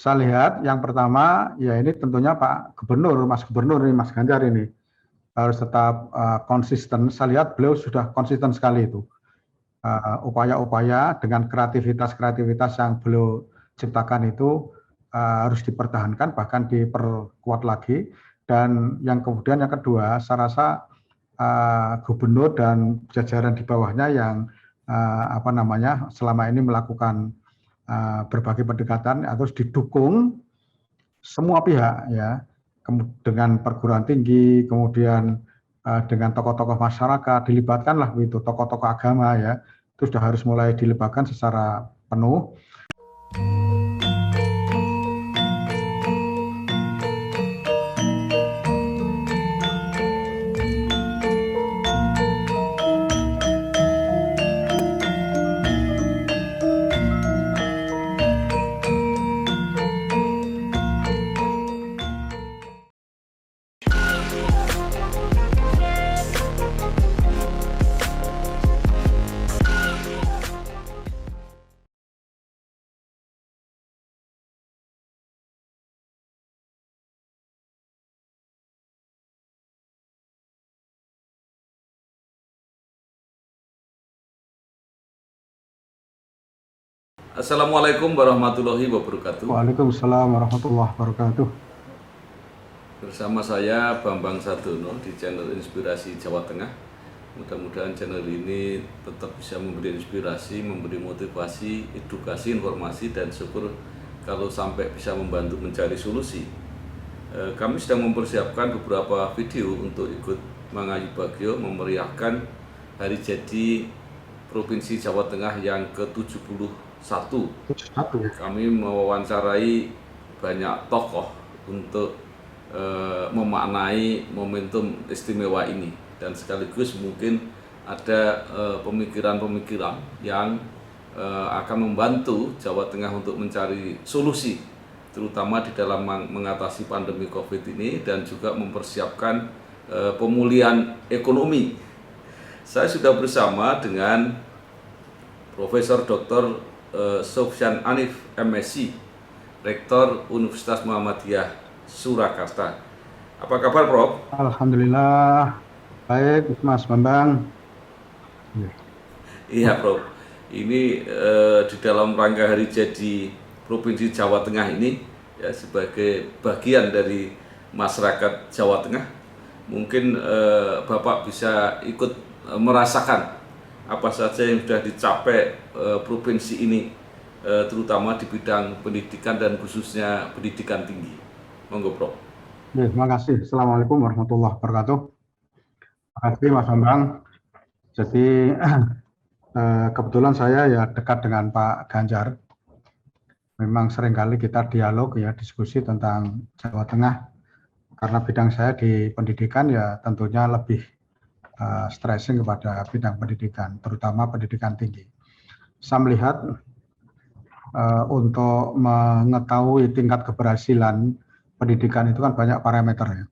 saya lihat yang pertama ya ini tentunya Pak Gubernur, Mas Gubernur ini, Mas Ganjar ini harus tetap konsisten. Saya lihat beliau sudah konsisten sekali itu. Upaya-upaya dengan kreativitas yang beliau ciptakan itu harus dipertahankan, bahkan diperkuat lagi. Dan yang kemudian yang kedua, saya rasa gubernur dan jajaran di bawahnya yang selama ini melakukan berbagai pendekatan harus didukung semua pihak ya, dengan perguruan tinggi, kemudian dengan tokoh-tokoh masyarakat, dilibatkanlah begitu, tokoh-tokoh agama ya, itu sudah harus mulai dilibatkan secara penuh. Assalamualaikum warahmatullahi wabarakatuh. Waalaikumsalam warahmatullahi wabarakatuh. Bersama saya Bambang Sardono di channel Inspirasi Jawa Tengah. Mudah-mudahan channel ini tetap bisa memberi inspirasi, memberi motivasi, edukasi, informasi, dan syukur kalau sampai bisa membantu mencari solusi. Kami sedang mempersiapkan beberapa video untuk ikut mengayu bagio memeriahkan hari jadi Provinsi Jawa Tengah yang ke-71. Kami mewawancarai banyak tokoh untuk memaknai momentum istimewa ini, dan sekaligus mungkin ada pemikiran-pemikiran yang akan membantu Jawa Tengah untuk mencari solusi, terutama di dalam mengatasi pandemi COVID ini dan juga mempersiapkan pemulihan ekonomi. Saya sudah bersama dengan Profesor Dr. Sofyan Anif, MSc, Rektor Universitas Muhammadiyah Surakarta. Apa kabar, Prof? Alhamdulillah, baik Mas Bambang. Iya, Prof. Ini di dalam rangka hari jadi Provinsi Jawa Tengah ini, ya, sebagai bagian dari masyarakat Jawa Tengah, mungkin Bapak bisa ikut merasakan apa saja yang sudah dicapai provinsi ini, terutama di bidang pendidikan dan khususnya pendidikan tinggi. Monggo, Prof. Terima kasih. Assalamualaikum warahmatullahi wabarakatuh. Terima kasih Mas Bambang. Jadi kebetulan saya ya dekat dengan Pak Ganjar. Memang seringkali kita dialog ya, diskusi tentang Jawa Tengah. Karena bidang saya di pendidikan ya tentunya lebih stressing kepada bidang pendidikan, terutama pendidikan tinggi. Saya melihat untuk mengetahui tingkat keberhasilan pendidikan itu kan banyak parameter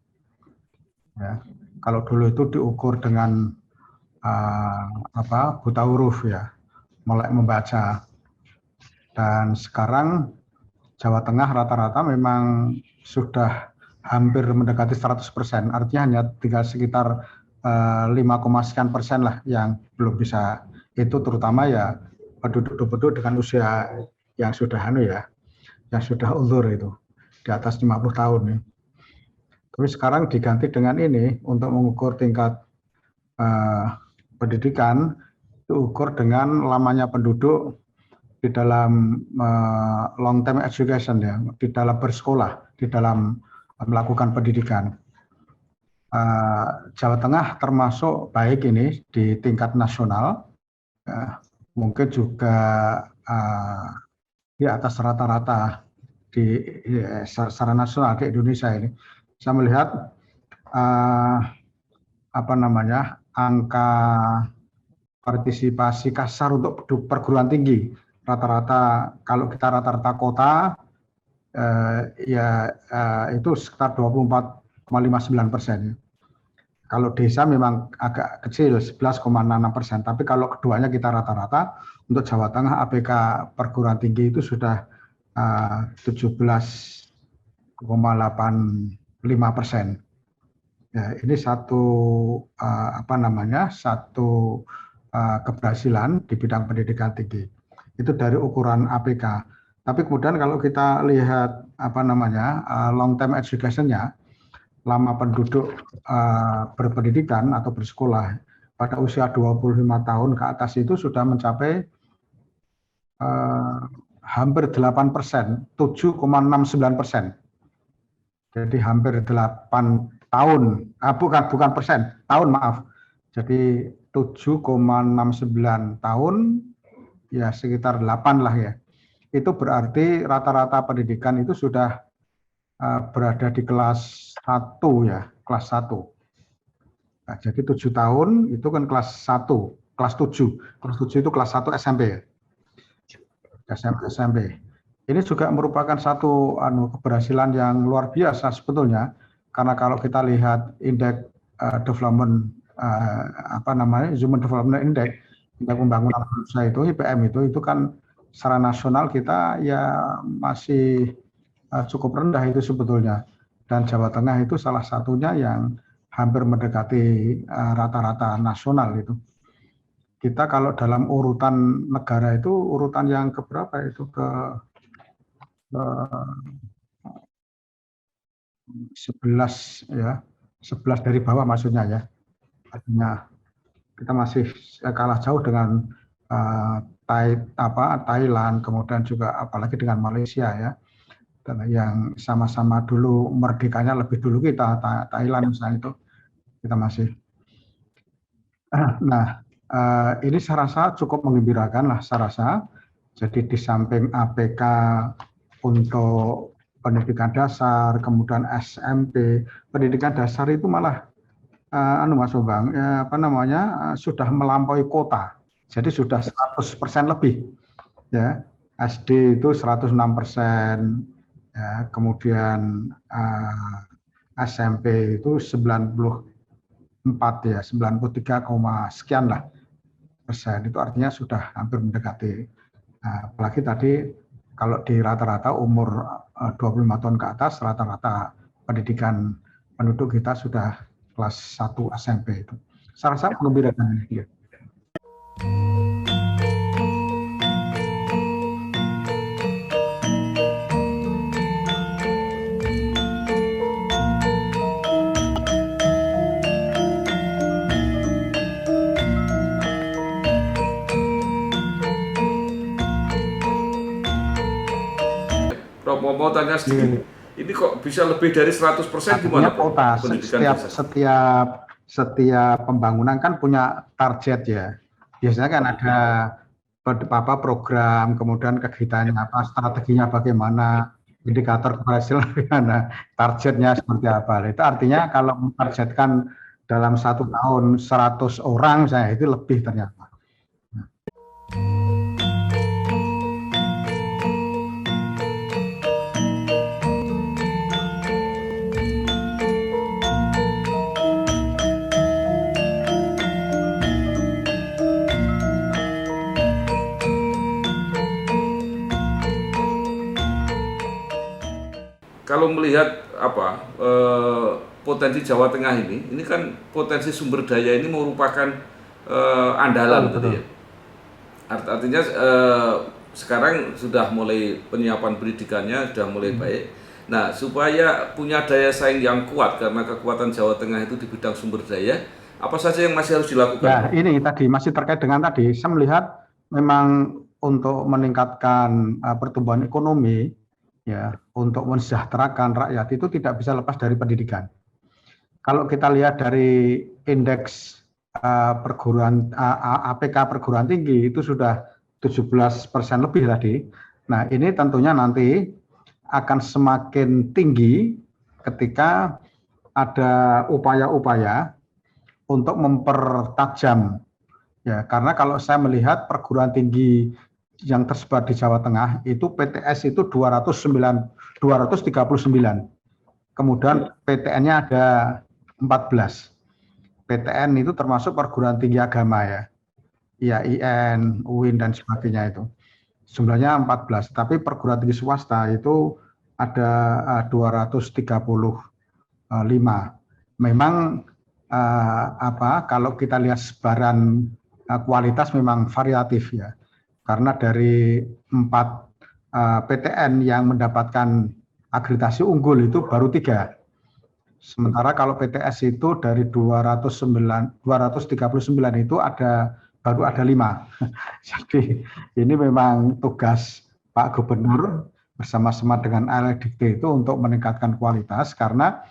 ya. Kalau dulu itu diukur dengan buta huruf ya, melek membaca. Dan sekarang Jawa Tengah rata-rata memang sudah hampir mendekati 100%, artinya hanya tinggal sekitar 5, sekian persen lah yang belum bisa. Itu terutama ya penduduk dengan usia yang sudah yang sudah ulur itu di atas 50 tahun nih. Tapi sekarang diganti dengan ini untuk mengukur tingkat pendidikan, diukur dengan lamanya penduduk di dalam long term education ya, di dalam bersekolah, di dalam melakukan pendidikan. Jawa Tengah termasuk baik ini di tingkat nasional, mungkin juga di atas rata-rata secara nasional di Indonesia ini. Saya melihat angka partisipasi kasar untuk perguruan tinggi rata-rata, kalau kita rata-rata kota itu sekitar 24,59%. Kalau desa memang agak kecil 11,66%, tapi kalau keduanya kita rata-rata, untuk Jawa Tengah APK perguruan tinggi itu sudah 17,85%. Ya, ini satu satu keberhasilan di bidang pendidikan tinggi. Itu dari ukuran APK. Tapi kemudian kalau kita lihat long term education-nya, lama penduduk berpendidikan atau bersekolah pada usia 25 tahun ke atas itu sudah mencapai hampir 8%, 7,69%. Jadi hampir 8 tahun, bukan persen, tahun maaf. Jadi 7,69 tahun, ya sekitar 8 lah ya. Itu berarti rata-rata pendidikan itu sudah berada di kelas 1 ya, kelas 1. Nah, jadi 7 tahun itu kan kelas 1, kelas 7. Kelas 7 itu kelas 1 SMP ya. SMP. Ini juga merupakan satu keberhasilan yang luar biasa sebetulnya, karena kalau kita lihat indeks development Human Development Index, indeks pembangunan manusia itu IPM itu kan secara nasional kita ya masih cukup rendah itu sebetulnya, dan Jawa Tengah itu salah satunya yang hampir mendekati rata-rata nasional itu. Kita kalau dalam urutan negara itu urutan yang keberapa itu ke 11 ya, 11 dari bawah maksudnya ya. Artinya kita masih kalah jauh dengan Thailand, kemudian juga apalagi dengan Malaysia ya. Dan yang sama-sama dulu merdekanya lebih dulu kita, Thailand misalnya itu kita masih. Nah, ini saya rasa cukup menggembirakan lah saya rasa. Jadi di samping APK untuk pendidikan dasar, kemudian SMP, pendidikan dasar itu malah Mas Bambang, sudah melampaui kota. Jadi sudah 100% lebih. Ya, SD itu 106%, ya, kemudian SMP itu 94 ya, 93, sekian lah persen. Itu artinya sudah hampir mendekati. Apalagi tadi kalau di rata-rata umur 25 tahun ke atas, rata-rata pendidikan penduduk kita sudah kelas 1 SMP itu. Saya rasa mengembirakan. Ya. Mau tanya sedikit, ini kok bisa lebih dari 100% gimana Pak? Setiap pembangunan kan punya target ya. Biasanya kan ada program, kemudian kegiatannya apa, strateginya bagaimana, indikator keberhasilan bagaimana, targetnya seperti apa. Itu artinya kalau mentargetkan dalam 1 tahun 100 orang, saya itu lebih ternyata. Kalau melihat potensi Jawa Tengah ini kan potensi sumber daya ini merupakan andalan gitu ya. Artinya sekarang sudah mulai penyiapan pendidikannya sudah mulai baik. Nah, supaya punya daya saing yang kuat karena kekuatan Jawa Tengah itu di bidang sumber daya, apa saja yang masih harus dilakukan? Ya, ini tadi masih terkait dengan tadi, saya melihat memang untuk meningkatkan pertumbuhan ekonomi, ya, untuk mensejahterakan rakyat itu tidak bisa lepas dari pendidikan. Kalau kita lihat dari indeks APK perguruan tinggi itu sudah 17% lebih tadi. Nah, ini tentunya nanti akan semakin tinggi ketika ada upaya-upaya untuk mempertajam, ya, karena kalau saya melihat perguruan tinggi yang tersebar di Jawa Tengah itu PTS itu 239, kemudian PTN-nya ada 14. PTN itu termasuk perguruan tinggi agama ya, IAIN, UIN dan sebagainya itu. jumlahnya 14, tapi perguruan tinggi swasta itu ada 235. Memang kalau kita lihat sebaran kualitas memang variatif ya, karena dari 4 PTN yang mendapatkan akreditasi unggul itu baru 3. Sementara kalau PTS itu dari 239 itu baru ada 5. Jadi ini memang tugas Pak Gubernur bersama-sama dengan LDikti itu untuk meningkatkan kualitas, karena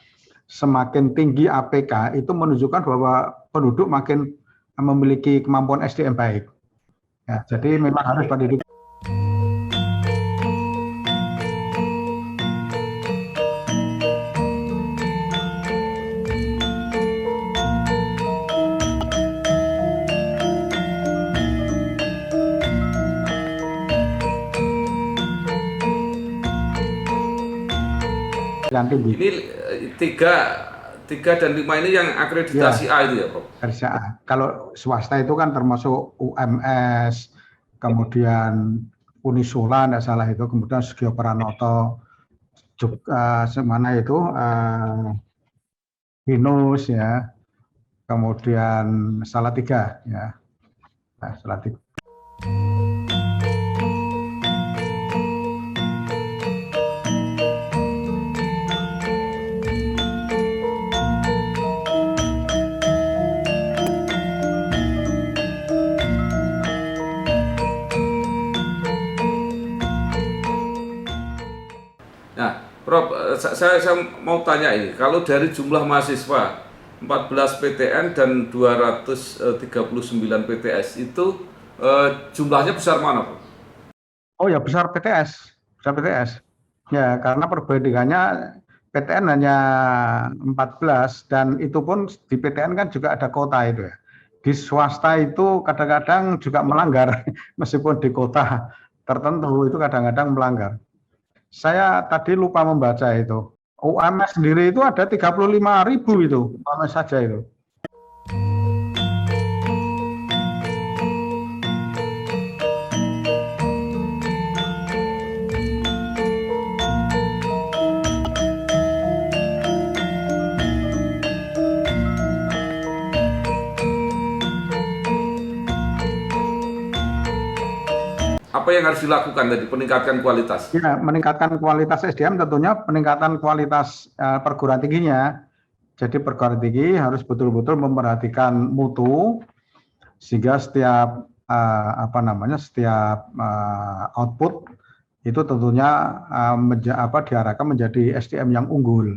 semakin tinggi APK itu menunjukkan bahwa penduduk makin memiliki kemampuan SDM baik. Ya, jadi memang harus pendidik. Ini 3 dan 5 ini yang akreditasi ya, A itu ya, Prof? Kalau swasta itu kan termasuk UMS, kemudian Unisula, tidak salah itu, kemudian Sugio Pranoto, mana itu, Binus ya, kemudian Salatiga ya, Salatiga. Nah, Prof, saya mau tanya ini, kalau dari jumlah mahasiswa 14 PTN dan 239 PTS itu jumlahnya besar mana, Prof? Oh ya, besar PTS. Ya, karena perbandingannya PTN hanya 14, dan itu pun di PTN kan juga ada kota itu ya. Di swasta itu kadang-kadang juga melanggar, meskipun di kota tertentu itu kadang-kadang melanggar. Saya tadi lupa membaca itu. UMS sendiri itu ada 35.000 itu, UMS saja itu. Apa yang harus dilakukan tadi, peningkatkan kualitas? Ya, meningkatkan kualitas SDM tentunya peningkatan kualitas perguruan tingginya. Jadi perguruan tinggi harus betul-betul memperhatikan mutu, sehingga setiap setiap output itu tentunya diarahkan menjadi SDM yang unggul.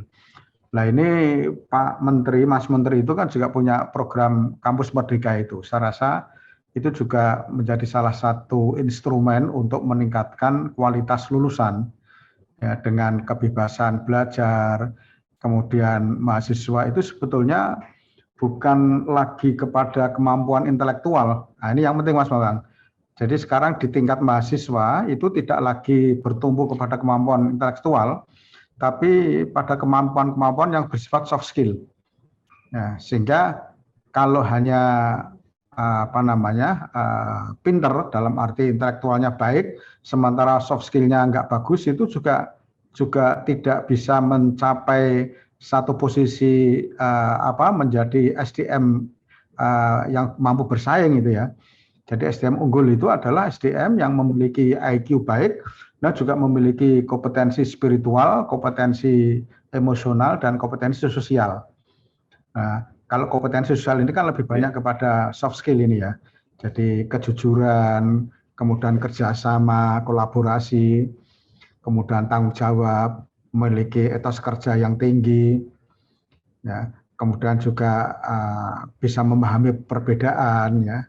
Nah ini Pak Menteri, Mas Menteri itu kan juga punya program Kampus Merdeka itu. Saya rasa itu juga menjadi salah satu instrumen untuk meningkatkan kualitas lulusan ya, dengan kebebasan belajar. Kemudian mahasiswa itu sebetulnya bukan lagi kepada kemampuan intelektual. Nah, ini yang penting Mas Bambang. Jadi sekarang di tingkat mahasiswa itu tidak lagi bertumbuh kepada kemampuan intelektual, tapi pada kemampuan-kemampuan yang bersifat soft skill. Nah, sehingga kalau hanya pinter dalam arti intelektualnya baik, sementara soft skill-nya nggak bagus, itu juga tidak bisa mencapai satu posisi menjadi SDM yang mampu bersaing itu ya. Jadi SDM unggul itu adalah SDM yang memiliki IQ baik dan juga memiliki kompetensi spiritual, kompetensi emosional, dan kompetensi sosial. Nah, kalau kompetensi sosial ini kan lebih banyak kepada soft skill ini ya. Jadi kejujuran, kemudian kerjasama, kolaborasi, kemudian tanggung jawab, memiliki etos kerja yang tinggi, ya. Kemudian juga bisa memahami perbedaan, ya.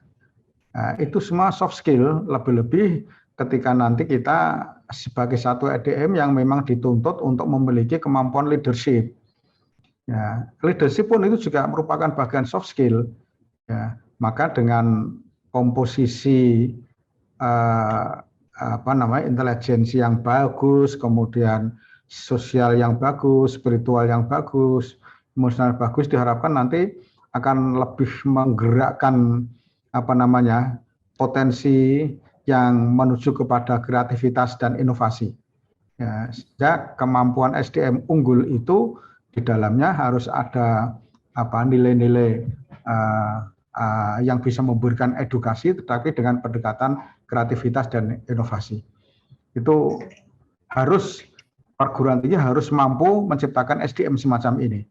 Nah, itu semua soft skill, lebih-lebih ketika nanti kita sebagai satu EDM yang memang dituntut untuk memiliki kemampuan leadership. Ya, leadership pun itu juga merupakan bagian soft skill. Ya, maka dengan komposisi intelijensi yang bagus, kemudian sosial yang bagus, spiritual yang bagus, emosional bagus, diharapkan nanti akan lebih menggerakkan potensi yang menuju kepada kreativitas dan inovasi. Ya, sehingga kemampuan SDM unggul itu di dalamnya harus ada nilai-nilai yang bisa memberikan edukasi, tetapi dengan pendekatan kreativitas dan inovasi. Itu harus perguruan tinggi harus mampu menciptakan SDM semacam ini.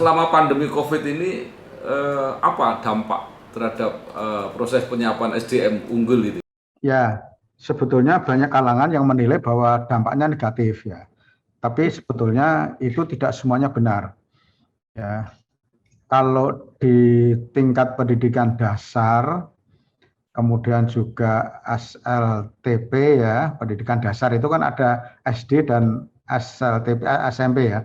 Selama pandemi COVID ini apa dampak terhadap proses penyiapan SDM unggul itu? Ya, sebetulnya banyak kalangan yang menilai bahwa dampaknya negatif ya. Tapi sebetulnya itu tidak semuanya benar. Ya. Kalau di tingkat pendidikan dasar, kemudian juga SLTP ya, pendidikan dasar itu kan ada SD dan SLTP SMP ya.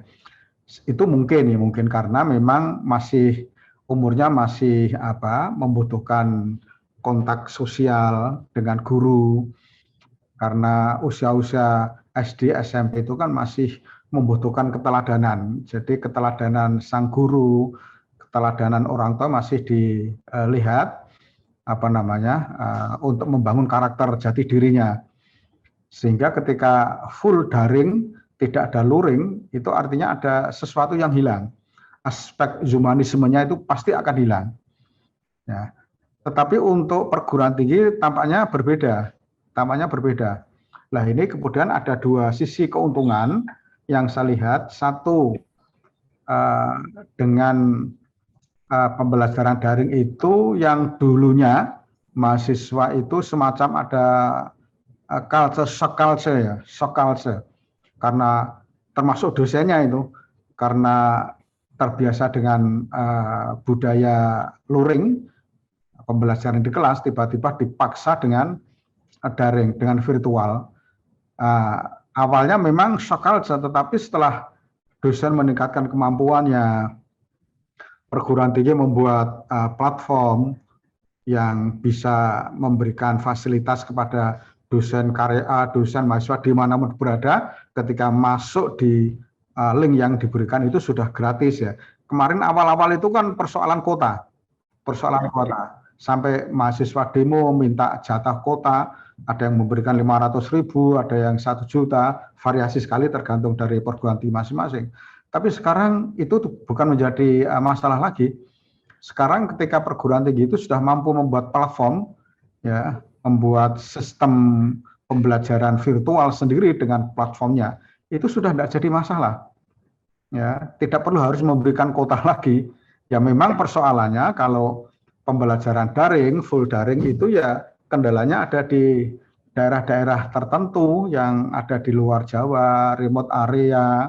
Itu mungkin karena memang masih umurnya masih membutuhkan kontak sosial dengan guru, karena usia-usia SD SMP itu kan masih membutuhkan keteladanan. Jadi keteladanan sang guru, keteladanan orang tua masih dilihat untuk membangun karakter jati dirinya. Sehingga ketika full daring, tidak ada luring, itu artinya ada sesuatu yang hilang. Aspek humanismenya itu pasti akan hilang. Ya. Tetapi untuk perguruan tinggi tampaknya berbeda. Nah ini kemudian ada dua sisi keuntungan yang saya lihat. Satu, dengan pembelajaran daring itu yang dulunya mahasiswa itu semacam ada shock culture. Karena termasuk dosennya itu, karena terbiasa dengan budaya luring, pembelajaran di kelas tiba-tiba dipaksa dengan daring, dengan virtual. Awalnya memang shock culture, tetapi setelah dosen meningkatkan kemampuannya, perguruan tinggi membuat platform yang bisa memberikan fasilitas kepada dosen karya, dosen mahasiswa dimanapun berada, ketika masuk di link yang diberikan itu sudah gratis ya. Kemarin awal-awal itu kan persoalan kota. Sampai mahasiswa demo minta jatah kota, ada yang memberikan 500.000, ada yang 1 juta, variasi sekali tergantung dari perguruan tinggi masing-masing. Tapi sekarang itu bukan menjadi masalah lagi. Sekarang ketika perguruan tinggi itu sudah mampu membuat platform, ya, membuat sistem pembelajaran virtual sendiri dengan platformnya, itu sudah tidak jadi masalah. Ya, tidak perlu harus memberikan kota lagi. Ya memang persoalannya kalau pembelajaran daring, full daring itu ya kendalanya ada di daerah-daerah tertentu yang ada di luar Jawa, remote area,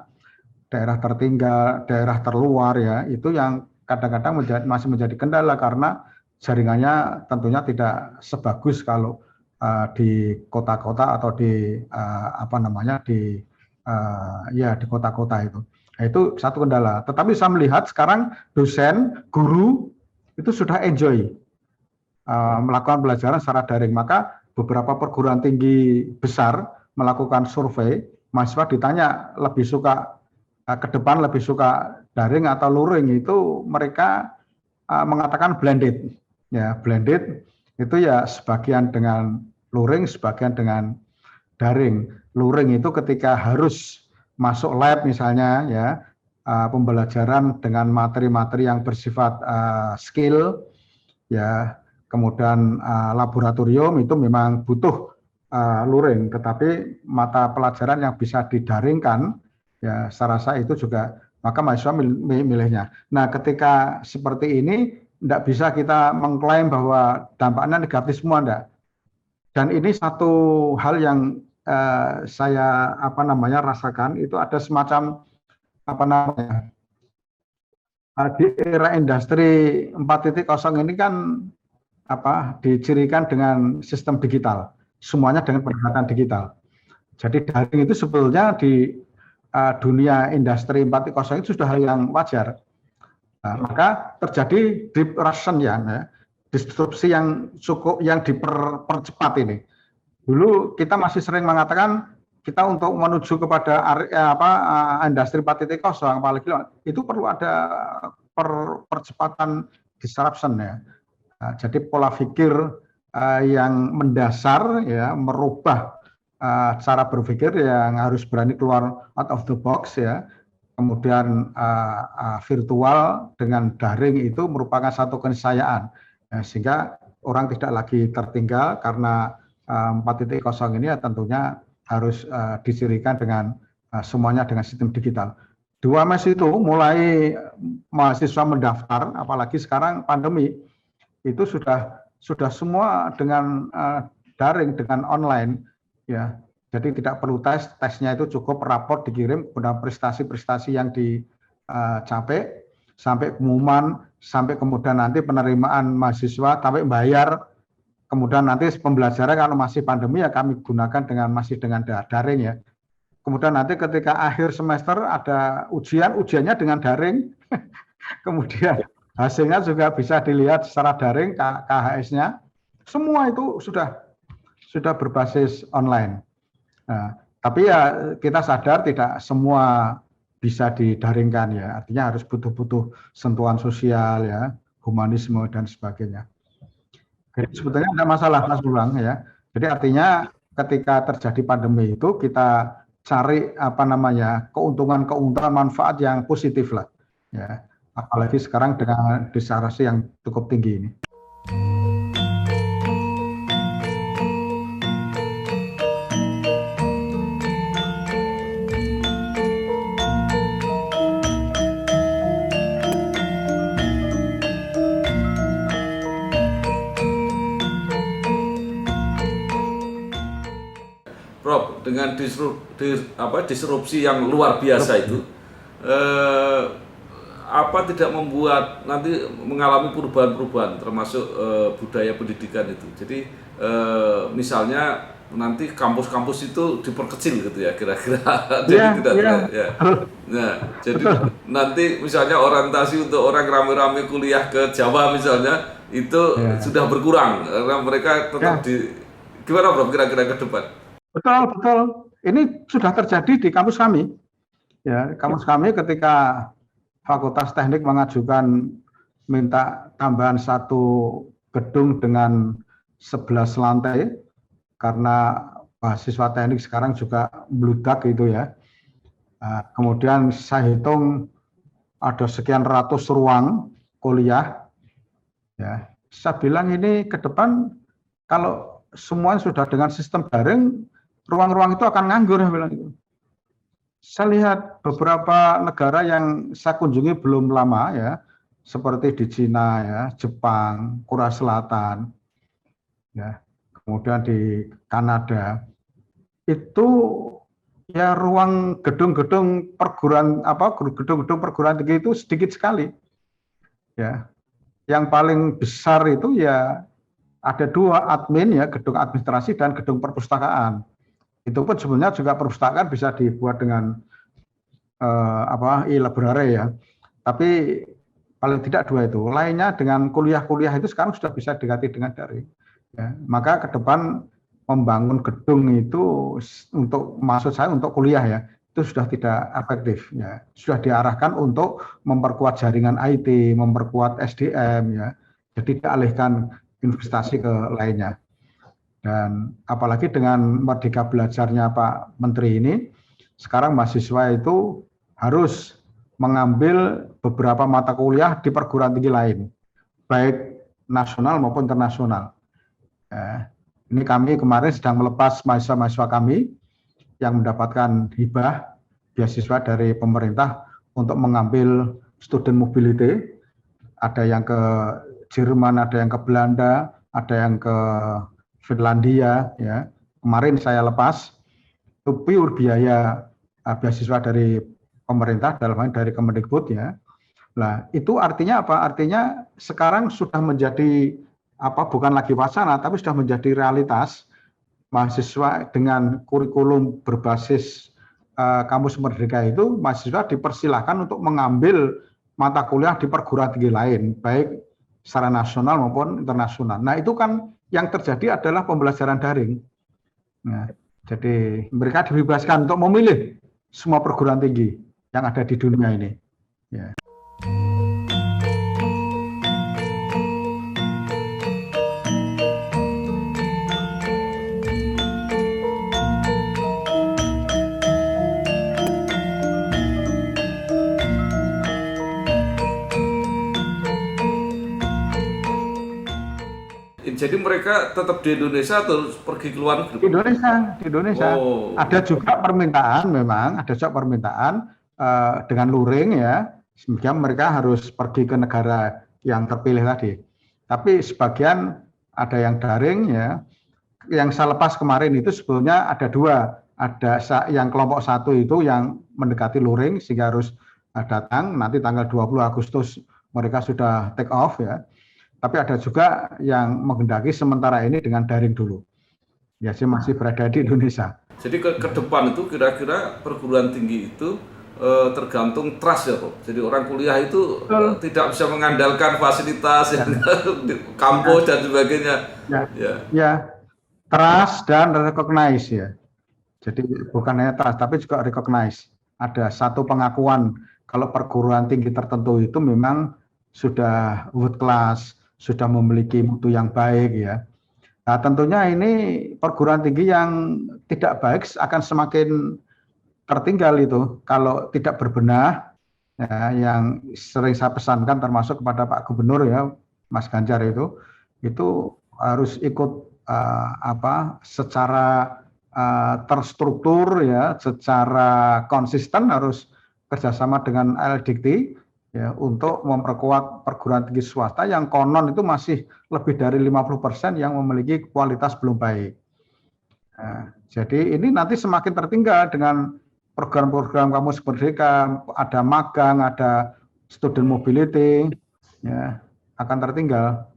daerah tertinggal, daerah terluar ya, itu yang kadang-kadang masih menjadi kendala karena jaringannya tentunya tidak sebagus kalau di kota-kota atau di di kota-kota itu. Nah, itu satu kendala. Tetapi saya melihat sekarang dosen, guru itu sudah enjoy melakukan pelajaran secara daring. Maka beberapa perguruan tinggi besar melakukan survei, mahasiswa ditanya lebih suka ke depan lebih suka daring atau luring, itu mereka mengatakan blended. Ya, blended itu ya sebagian dengan luring, sebagian dengan daring. Luring itu ketika harus masuk lab misalnya ya, pembelajaran dengan materi-materi yang bersifat skill ya, kemudian laboratorium itu memang butuh luring, tetapi mata pelajaran yang bisa didaringkan ya saya rasa itu juga, maka mahasiswa milihnya. Nah ketika seperti ini tidak bisa kita mengklaim bahwa dampaknya negatif semua, enggak. Dan ini satu hal yang saya rasakan, itu ada semacam di era industri 4.0 ini kan dicirikan dengan sistem digital, semuanya dengan pendekatan digital. Jadi daring itu sebetulnya di dunia industri 4.0 itu sudah hal yang wajar. Nah, maka terjadi disruption ya, disrupsi yang cukup yang dipercepat ini. Dulu kita masih sering mengatakan kita untuk menuju kepada industri 4.0, apalagi itu perlu ada percepatan disruption ya. Nah, jadi pola pikir yang mendasar ya, merubah cara berpikir yang harus berani keluar out of the box ya. Kemudian virtual dengan daring itu merupakan satu keniscayaan ya, sehingga orang tidak lagi tertinggal karena 4.0 ini ya tentunya harus dicirikan dengan semuanya dengan sistem digital. 2 Maret itu mulai mahasiswa mendaftar, apalagi sekarang pandemi itu sudah semua dengan daring, dengan online ya. Jadi tidak perlu tesnya itu cukup raport dikirim, kemudian prestasi-prestasi yang dicapai, sampai pengumuman, sampai kemudian nanti penerimaan mahasiswa, sampai bayar, kemudian nanti pembelajaran kalau masih pandemi ya kami gunakan masih dengan daring ya. Kemudian nanti ketika akhir semester ada ujiannya dengan daring, kemudian hasilnya juga bisa dilihat secara daring, KHS-nya, semua itu sudah berbasis online. Nah, tapi ya kita sadar tidak semua bisa didaringkan ya, artinya harus butuh sentuhan sosial ya, humanisme dan sebagainya. Jadi sebetulnya ada masalah Mas Bulang ya. Jadi artinya ketika terjadi pandemi itu kita cari keuntungan manfaat yang positif lah ya. Apalagi sekarang dengan disrupsi yang cukup tinggi ini. Prof, dengan disrupsi yang luar biasa itu, apa tidak membuat nanti mengalami perubahan-perubahan termasuk budaya pendidikan itu. Jadi misalnya nanti kampus-kampus itu diperkecil gitu ya kira-kira. Jadi Nah, jadi nanti misalnya orientasi untuk orang rame-rame kuliah ke Jawa misalnya itu sudah berkurang karena mereka tetap gimana Prof kira-kira ke depan? Betul. Ini sudah terjadi di kampus kami. Ya, kampus kami ketika Fakultas Teknik mengajukan minta tambahan 1 gedung dengan 11 lantai karena mahasiswa teknik sekarang juga meludak gitu ya. Kemudian saya hitung ada sekian ratus ruang kuliah. Ya, saya bilang ini ke depan kalau semua sudah dengan sistem daring, ruang-ruang itu akan nganggur, saya bilang itu. Saya lihat beberapa negara yang saya kunjungi belum lama ya, seperti di Cina ya, Jepang, Korea Selatan, ya, kemudian di Kanada, itu ya ruang gedung-gedung perguruan tinggi itu sedikit sekali, ya. Yang paling besar itu ya ada 2 admin ya, gedung administrasi dan gedung perpustakaan. Itu pun sebenarnya juga perpustakaan bisa dibuat dengan e-library ya. Tapi paling tidak 2 itu. Lainnya dengan kuliah-kuliah itu sekarang sudah bisa diganti dengan daring. Ya. Maka ke depan membangun gedung itu untuk kuliah ya, itu sudah tidak efektif ya. Sudah diarahkan untuk memperkuat jaringan IT, memperkuat SDM ya. Jadi dialihkan investasi ke lainnya. Dan apalagi dengan Merdeka Belajarnya Pak Menteri ini, sekarang mahasiswa itu harus mengambil beberapa mata kuliah di perguruan tinggi lain, baik nasional maupun internasional. Ini kami kemarin sedang melepas mahasiswa-mahasiswa kami yang mendapatkan hibah beasiswa dari pemerintah untuk mengambil student mobility. Ada yang ke Jerman, ada yang ke Belanda, ada yang ke Finlandia ya. Kemarin saya lepas itu pure biaya beasiswa dari pemerintah dalam hal dari Kemendikbud ya. Nah, itu artinya apa? Artinya sekarang sudah menjadi bukan lagi wacana tapi sudah menjadi realitas. Mahasiswa dengan kurikulum berbasis kampus Merdeka itu mahasiswa dipersilahkan untuk mengambil mata kuliah di perguruan tinggi lain, baik secara nasional maupun internasional. Nah, itu kan yang terjadi adalah pembelajaran daring. Nah, jadi mereka dibebaskan untuk memilih semua perguruan tinggi yang ada di dunia ini. Ya. Jadi mereka tetap di Indonesia atau pergi ke luar negeri? Di Indonesia. Oh. Ada juga permintaan memang, ada juga permintaan dengan luring ya, sehingga mereka harus pergi ke negara yang terpilih tadi. Tapi sebagian ada yang daring ya. Yang saya lepas kemarin itu sebetulnya ada dua. Ada yang kelompok satu itu yang mendekati luring sehingga harus datang nanti tanggal 20 Agustus mereka sudah take off ya. Tapi ada juga yang menghendaki sementara ini dengan daring dulu. Ya, masih berada di Indonesia. Jadi ke depan itu kira-kira perguruan tinggi itu tergantung trust ya, Pak. Jadi orang kuliah itu tidak bisa mengandalkan fasilitas kampus dan sebagainya. Ya, trust dan recognize ya. Jadi bukan hanya trust tapi juga recognize. Ada satu pengakuan kalau perguruan tinggi tertentu itu memang sudah world class, sudah memiliki mutu yang baik ya. Nah, tentunya ini perguruan tinggi yang tidak baik akan semakin tertinggal itu kalau tidak berbenah ya, yang sering saya pesankan termasuk kepada Pak Gubernur ya, Mas Ganjar itu harus ikut secara terstruktur ya, secara konsisten harus kerjasama dengan LDikti ya, untuk memperkuat perguruan tinggi swasta yang konon itu masih lebih dari 50% yang memiliki kualitas belum baik. Nah, jadi ini nanti semakin tertinggal dengan program-program Kampus Merdeka, ada magang, ada student mobility, ya, akan tertinggal.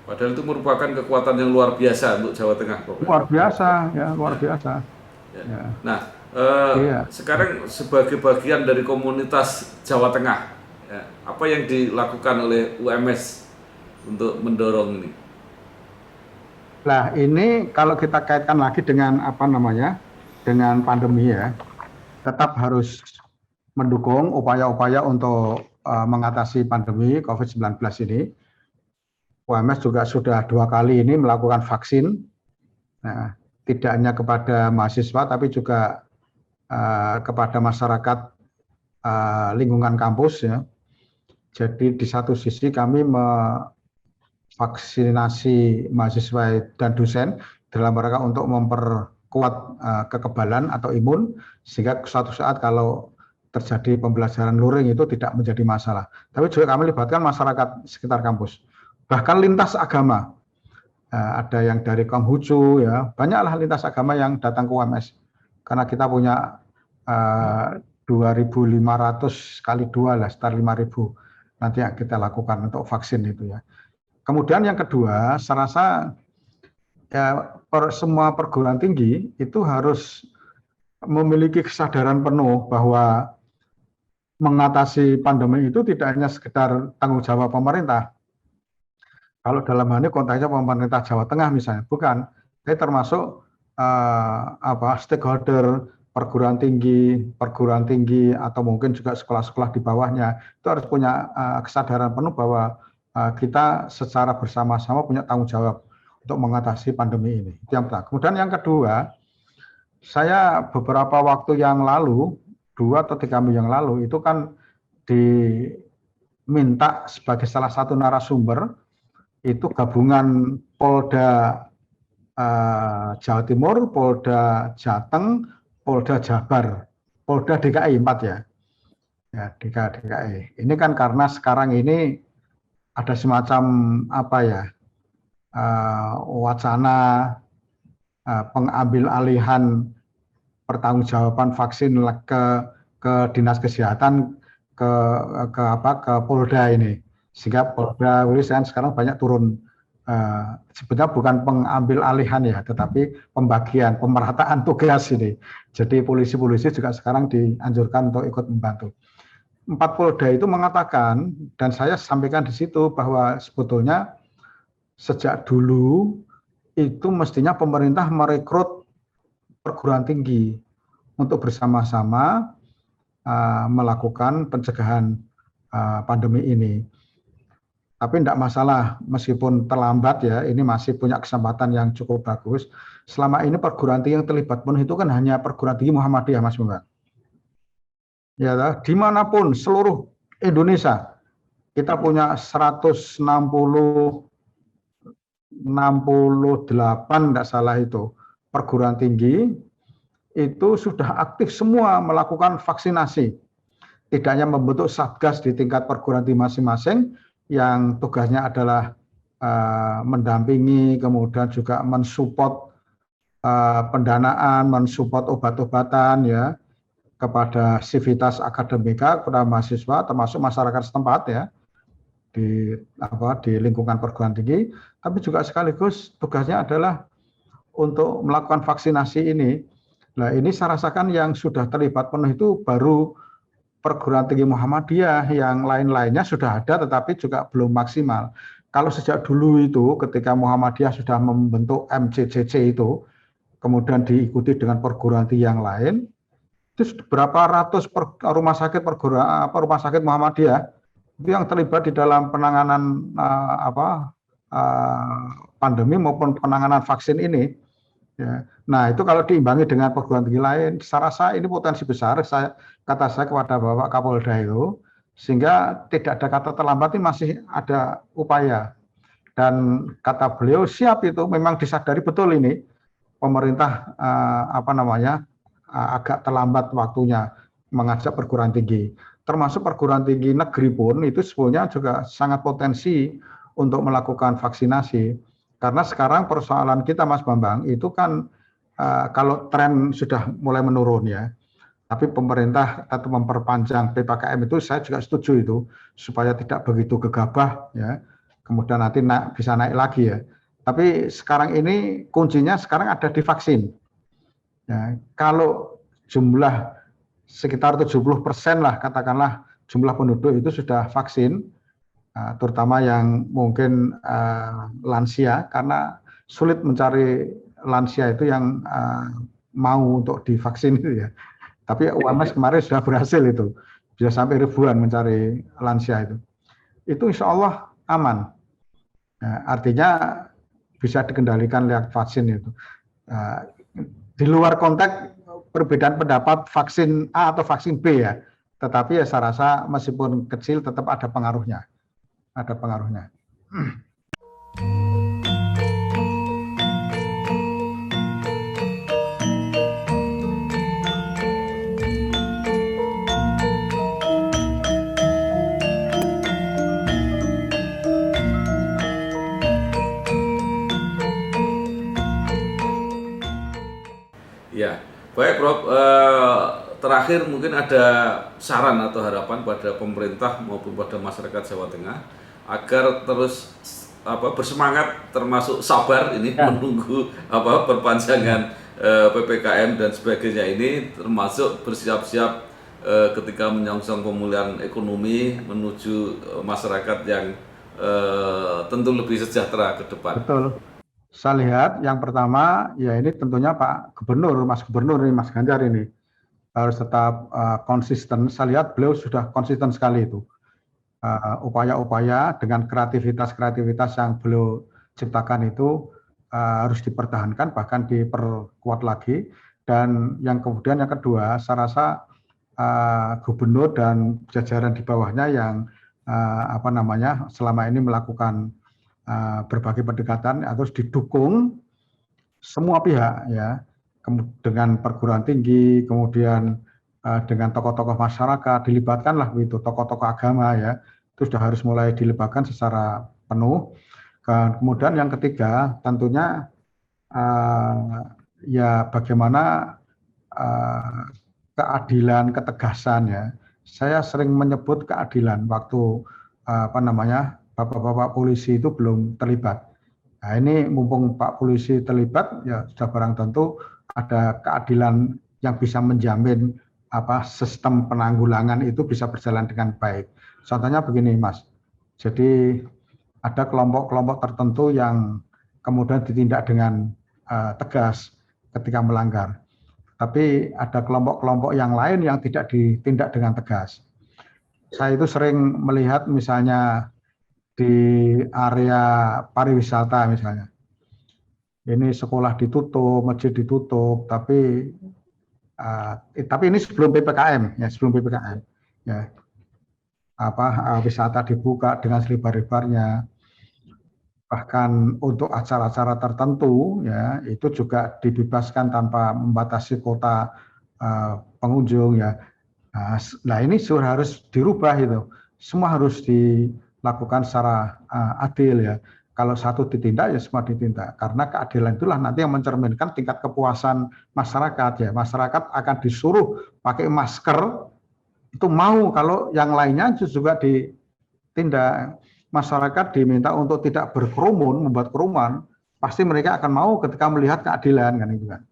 Padahal itu merupakan kekuatan yang luar biasa untuk Jawa Tengah, Prof. Luar biasa, ya luar biasa. Ya. Nah, sekarang sebagai bagian dari komunitas Jawa Tengah, ya, apa yang dilakukan oleh UMS untuk mendorong ini? Nah, ini kalau kita kaitkan lagi dengan dengan pandemi ya, tetap harus mendukung upaya-upaya untuk mengatasi pandemi COVID-19 ini. UMS juga sudah 2 kali ini melakukan vaksin, nah, tidak hanya kepada mahasiswa tapi juga kepada masyarakat lingkungan kampus ya. Jadi di satu sisi kami memvaksinasi mahasiswa dan dosen dalam rangka untuk memperkuat kekebalan atau imun sehingga suatu saat kalau terjadi pembelajaran luring itu tidak menjadi masalah. Tapi juga kami libatkan masyarakat sekitar kampus. Bahkan lintas agama, ada yang dari Konghucu ya, banyaklah lintas agama yang datang ke UMS karena kita punya 2.500 kali 2 lah, sekitar 5.000 nanti yang kita lakukan untuk vaksin itu ya. Kemudian yang kedua, saya rasa ya, semua perguruan tinggi itu harus memiliki kesadaran penuh bahwa mengatasi pandemi itu tidak hanya sekedar tanggung jawab pemerintah. Kalau dalam hal ini konteksnya pemerintah Jawa Tengah misalnya, bukan. Ini termasuk stakeholder perguruan tinggi atau mungkin juga sekolah-sekolah di bawahnya itu harus punya kesadaran penuh bahwa kita secara bersama-sama punya tanggung jawab untuk mengatasi pandemi ini. Itu yang pertama. Kemudian yang kedua, saya beberapa waktu yang lalu, 2 atau 3 minggu yang lalu itu kan diminta sebagai salah satu narasumber itu gabungan Polda Jawa Timur, Polda Jateng, Polda Jabar, Polda DKI 4 ya. Ya, DKI. Ini kan karena sekarang ini ada semacam wacana pengambil alihan pertanggungjawaban vaksin ke dinas kesehatan ke Polda ini, sehingga Polda kan sekarang banyak turun. Sebenarnya bukan pengambil alihan ya, tetapi pembagian, pemerataan tugas ini. Jadi polisi-polisi juga sekarang dianjurkan untuk ikut membantu. 4 Polda itu mengatakan, dan saya sampaikan di situ bahwa sebetulnya sejak dulu itu mestinya pemerintah merekrut perguruan tinggi untuk bersama-sama melakukan pencegahan pandemi ini. Tapi tidak masalah, meskipun terlambat ya, ini masih punya kesempatan yang cukup bagus. Selama ini perguruan tinggi yang terlibat penuh itu kan hanya perguruan tinggi Muhammadiyah, Mas Bambang. Ya, dimanapun seluruh Indonesia kita punya 168 tidak salah itu perguruan tinggi itu sudah aktif semua melakukan vaksinasi. Tidak hanya membentuk satgas di tingkat perguruan tinggi masing-masing yang tugasnya adalah mendampingi, kemudian juga mensupport pendanaan, mensupport obat-obatan ya kepada sivitas akademika, kepada mahasiswa termasuk masyarakat setempat ya di lingkungan perguruan tinggi, tapi juga sekaligus tugasnya adalah untuk melakukan vaksinasi ini. Nah, ini saya rasakan yang sudah terlibat penuh itu baru perguruan tinggi Muhammadiyah, yang lain-lainnya sudah ada tetapi juga belum maksimal. Kalau sejak dulu itu ketika Muhammadiyah sudah membentuk MCCC itu, kemudian diikuti dengan perguruan tinggi yang lain, itu berapa ratus rumah sakit rumah sakit Muhammadiyah itu yang terlibat di dalam penanganan pandemi maupun penanganan vaksin ini. Ya. Nah, itu kalau diimbangi dengan perguruan tinggi lain, saya rasa ini potensi besar. Kata saya kepada Bapak Kapolda itu, sehingga tidak ada kata terlambat, ini masih ada upaya. Dan kata beliau siap itu, memang disadari betul ini pemerintah agak terlambat waktunya mengajak perguruan tinggi. Termasuk perguruan tinggi negeri pun itu sebetulnya juga sangat potensi untuk melakukan vaksinasi. Karena sekarang persoalan kita, Mas Bambang, itu kan kalau tren sudah mulai menurun ya, tapi pemerintah tetap memperpanjang PPKM itu, saya juga setuju itu, supaya tidak begitu gegabah ya, kemudian nanti bisa naik lagi ya. Tapi sekarang ini kuncinya sekarang ada di vaksin. Ya, kalau jumlah sekitar 70% lah katakanlah jumlah penduduk itu sudah vaksin, terutama yang mungkin lansia, karena sulit mencari lansia itu yang mau untuk divaksin itu ya. Tapi UMS kemarin sudah berhasil itu, bisa sampai ribuan mencari lansia itu. Itu insya Allah aman. Nah, artinya bisa dikendalikan lewat vaksin itu. Di luar konteks perbedaan pendapat vaksin A atau vaksin B ya, tetapi ya saya rasa meskipun kecil tetap ada pengaruhnya. Ada pengaruhnya. Ya, baik Prof. Terakhir mungkin ada saran atau harapan pada pemerintah maupun pada masyarakat Jawa Tengah agar terus bersemangat, termasuk sabar ini menunggu perpanjangan PPKM dan sebagainya ini, termasuk bersiap-siap ketika menyongsong pemulihan ekonomi menuju masyarakat yang tentu lebih sejahtera ke depan. Betul. Saya lihat yang pertama ya ini tentunya Pak Gubernur, Mas Gubernur ini, Mas Ganjar ini harus tetap konsisten. Saya lihat beliau sudah konsisten sekali itu. Upaya-upaya dengan kreativitas yang beliau ciptakan itu harus dipertahankan, bahkan diperkuat lagi. Dan yang kemudian yang kedua, saya rasa gubernur dan jajaran di bawahnya yang selama ini melakukan berbagai pendekatan harus didukung semua pihak ya, dengan perguruan tinggi, kemudian dengan tokoh-tokoh masyarakat, dilibatkanlah begitu, tokoh-tokoh agama ya, itu sudah harus mulai dilibatkan secara penuh. Dan kemudian yang ketiga tentunya ya bagaimana eh, keadilan, ketegasan ya. Saya sering menyebut keadilan waktu apa namanya bapak-bapak polisi itu belum terlibat. Nah ini mumpung Pak Polisi terlibat, ya sudah barang tentu ada keadilan yang bisa menjamin apa sistem penanggulangan itu bisa berjalan dengan baik. Contohnya begini, Mas. Jadi ada kelompok-kelompok tertentu yang kemudian ditindak dengan tegas ketika melanggar. Tapi ada kelompok-kelompok yang lain yang tidak ditindak dengan tegas. Saya itu sering melihat misalnya di area pariwisata misalnya. Ini sekolah ditutup, masjid ditutup, tapi ini sebelum PPKM ya, sebelum PPKM ya. Wisata dibuka dengan selebar-lebarnya. Bahkan untuk acara-acara tertentu ya itu juga dibebaskan tanpa membatasi kota pengunjung ya. Nah ini harus dirubah itu, semua harus dilakukan secara adil ya. Kalau satu ditindak ya semua ditindak, karena keadilan itulah nanti yang mencerminkan tingkat kepuasan masyarakat ya. Masyarakat akan disuruh pakai masker itu mau, kalau yang lainnya juga ditindak. Masyarakat diminta untuk tidak berkerumun, membuat kerumunan, pasti mereka akan mau ketika melihat keadilan kan itu kan.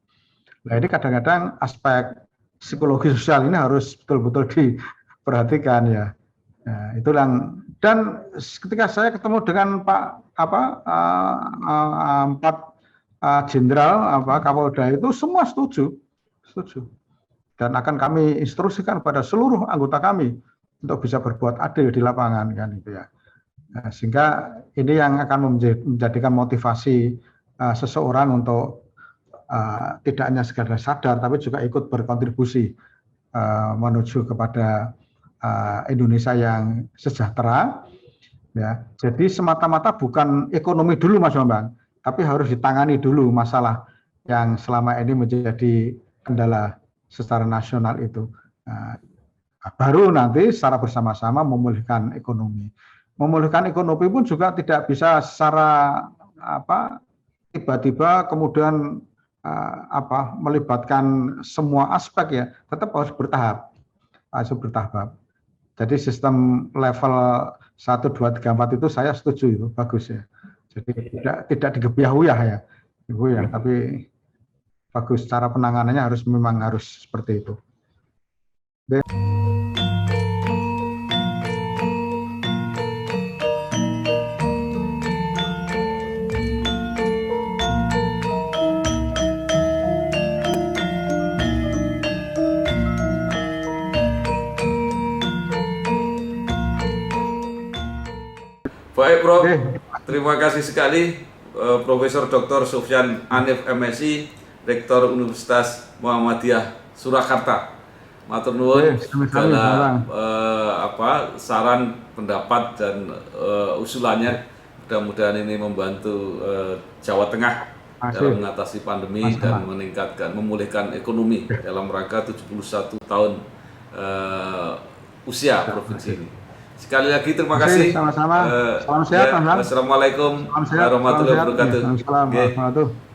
Nah ini kadang-kadang aspek psikologi sosial ini harus betul-betul diperhatikan ya. Nah, itu yang, dan ketika saya ketemu dengan Pak empat jenderal Kapolda itu semua setuju, dan akan kami instruksikan pada seluruh anggota kami untuk bisa berbuat adil di lapangan kan itu ya. Nah, sehingga ini yang akan menjadikan motivasi seseorang untuk tidak hanya sekadar sadar, tapi juga ikut berkontribusi menuju kepada Indonesia yang sejahtera. Ya, jadi semata-mata bukan ekonomi dulu, Mas Bambang, tapi harus ditangani dulu masalah yang selama ini menjadi kendala secara nasional itu. Baru nanti secara bersama-sama memulihkan ekonomi. Memulihkan ekonomi pun juga tidak bisa secara tiba-tiba kemudian melibatkan semua aspek ya, tetap harus bertahap. Jadi sistem level 1, 2, 3, 4 itu saya setuju, itu bagus ya. Jadi tidak digebiah-uyah ya, Ibu ya, tapi bagus, cara penanganannya memang harus seperti itu. Baik, Prof. Terima kasih sekali Profesor Dr. Sufyan Hanif MSI, Rektor Universitas Muhammadiyah Surakarta. Matur nuwun segala saran, pendapat dan usulannya. Mudah-mudahan ini membantu Jawa Tengah dalam mengatasi pandemi dan memulihkan ekonomi dalam rangka 71 tahun usia provinsi ini. Sekali lagi terima kasih. Sama-sama. Salam sehat, Wassalamualaikum warahmatullahi wabarakatuh. Assalamualaikum warahmatullahi wabarakatuh.